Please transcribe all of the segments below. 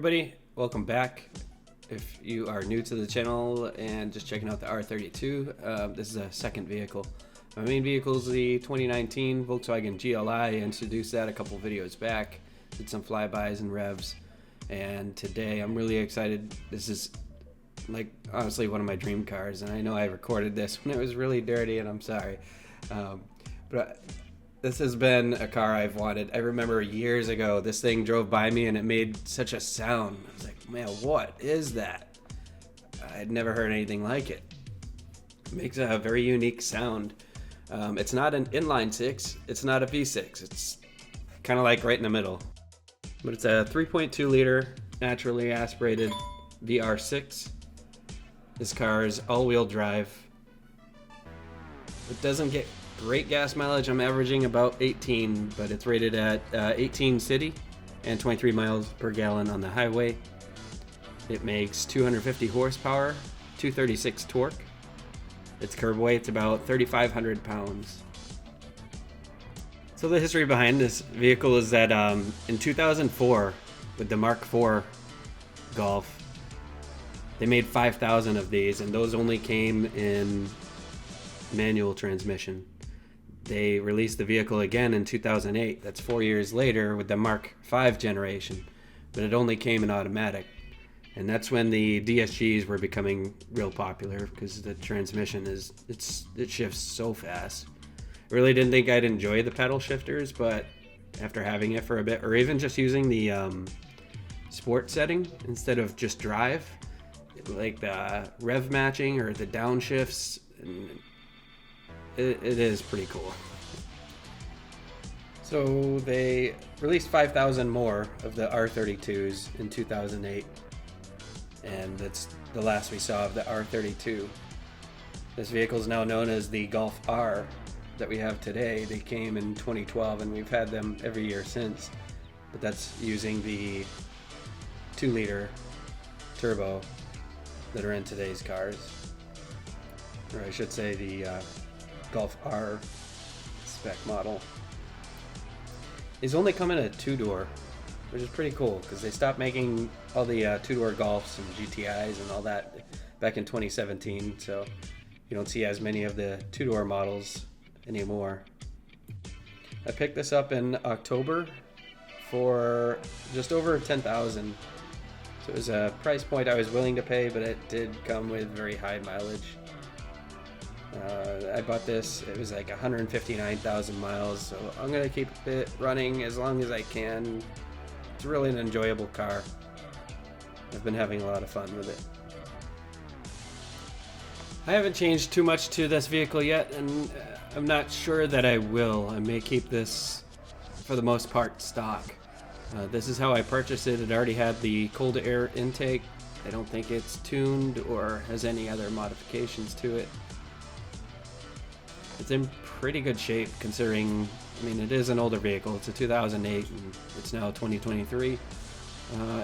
everybody, welcome back. If you are new to the channel and just checking out the R32, this is a second vehicle. My main vehicle is the 2019 Volkswagen GLI. I introduced that a couple videos back, did some flybys and revs, and today I'm really excited. This is like honestly one of my dream cars, and I know I recorded this when it was really dirty, and I'm sorry. But this has been a car I've wanted. I remember years ago, this thing drove by me and it made such a sound. I was like, man, what is that? I'd never heard anything like it. It makes a very unique sound. It's not an inline six, it's not a V6. It's kind of like right in the middle. But it's a 3.2 liter naturally aspirated VR6. This car is all-wheel drive. It doesn't get great gas mileage. I'm averaging about 18, but it's rated at 18 city and 23 miles per gallon on the highway. It makes 250 horsepower, 236 torque. Its curb weight's about 3,500 pounds. So the history behind this vehicle is that in 2004, with the Mark IV Golf, they made 5,000 of these, and those only came in manual transmission. They released the vehicle again in 2008. That's 4 years later with the Mark V generation, but it only came in automatic. And that's when the DSGs were becoming real popular because the transmission it shifts so fast. I really didn't think I'd enjoy the pedal shifters, but after having it for a bit, or even just using the sport setting instead of just drive, like the rev matching or the downshifts, it is pretty cool. So they released 5,000 more of the R32s in 2008, and that's the last we saw of the R32. This vehicle is now known as the Golf R that we have today. They came in 2012 and we've had them every year since, but that's using the 2-liter turbo that are in today's cars, or I should say the Golf R spec model. These only come in a 2-door, which is pretty cool because they stopped making all the 2-door Golfs and GTIs and all that back in 2017, so you don't see as many of the 2-door models anymore. I picked this up in October for just over 10,000. So it was a price point I was willing to pay, but it did come with very high mileage. I bought this, it was like 159,000 miles, so I'm going to keep it running as long as I can. It's really an enjoyable car. I've been having a lot of fun with it. I haven't changed too much to this vehicle yet, and I'm not sure that I will. I may keep this, for the most part, stock. This is how I purchased it. It already had the cold air intake. I don't think it's tuned or has any other modifications to it. It's in pretty good shape considering, I mean, it is an older vehicle. It's a 2008 and it's now 2023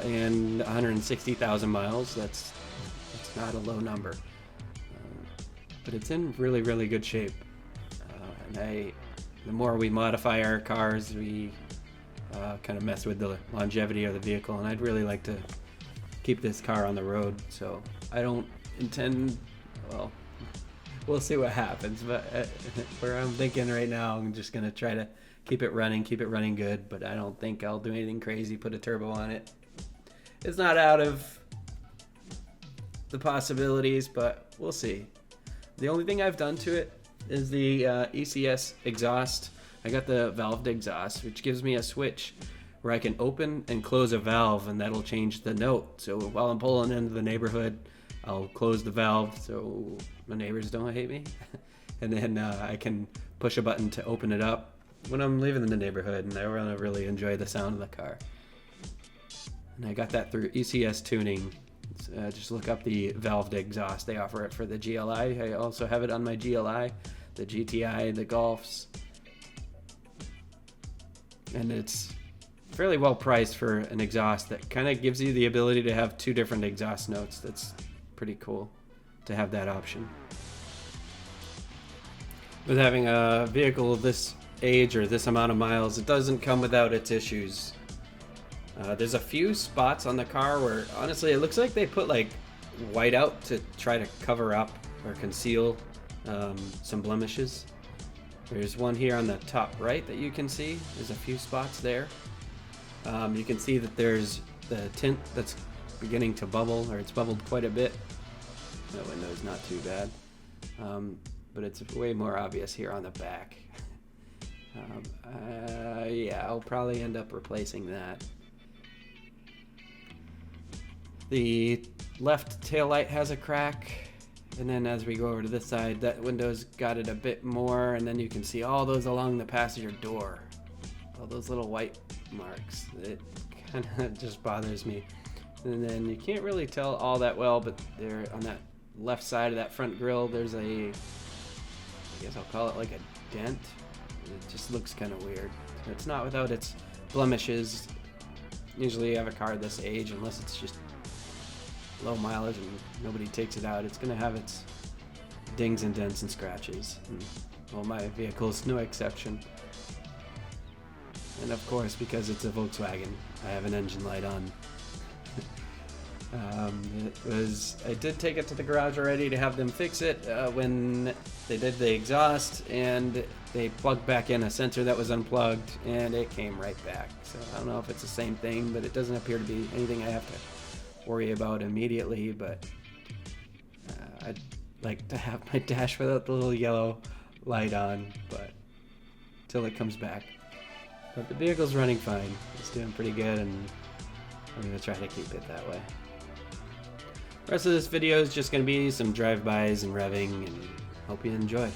and 160,000 miles. That's not a low number, but it's in really, really good shape. And the more we modify our cars, we kind of mess with the longevity of the vehicle, and I'd really like to keep this car on the road. So I don't intend, well, we'll see what happens, but where I'm thinking right now, I'm just gonna try to keep it running good, but I don't think I'll do anything crazy, put a turbo on it. It's not out of the possibilities, but we'll see. The only thing I've done to it is the ECS exhaust. I got the valved exhaust, which gives me a switch where I can open and close a valve, and that'll change the note. So while I'm pulling into the neighborhood, I'll close the valve so my neighbors don't hate me. And then I can push a button to open it up when I'm leaving the neighborhood, and I really enjoy the sound of the car. And I got that through ECS Tuning. Just look up the valved exhaust. They offer it for the GLI. I also have it on my GLI, the GTI, the Golfs. And it's fairly well priced for an exhaust that kind of gives you the ability to have 2 different exhaust notes. That's pretty cool to have that option. With having a vehicle of this age or this amount of miles, it doesn't come without its issues. There's a few spots on the car where honestly it looks like they put like white out to try to cover up or conceal some blemishes. There's one here on the top right that you can see. There's a few spots there. You can see that there's the tint that's beginning to bubble, or it's bubbled quite a bit. The window's not too bad, but it's way more obvious here on the back. Yeah, I'll probably end up replacing that. The left taillight has a crack, and then as we go over to this side, that window's got it a bit more, and then you can see all those along the passenger door. All those little white marks. It kind of just bothers me. And then you can't really tell all that well, but there on that left side of that front grille, there's a, I guess I'll call it like a dent. It just looks kind of weird. It's not without its blemishes. Usually you have a car this age, unless it's just low mileage and nobody takes it out, it's going to have its dings and dents and scratches. And, well, my vehicle's no exception. And of course, because it's a Volkswagen, I have an engine light on. I did take it to the garage already to have them fix it when they did the exhaust, and they plugged back in a sensor that was unplugged, and it came right back. So I don't know if it's the same thing, but it doesn't appear to be anything I have to worry about immediately. But I'd like to have my dash without the little yellow light on, but till it comes back. But the vehicle's running fine. It's doing pretty good, and I'm going to try to keep it that way. The rest of this video is just going to be some drive-bys and revving, and hope you enjoy.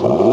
Wow.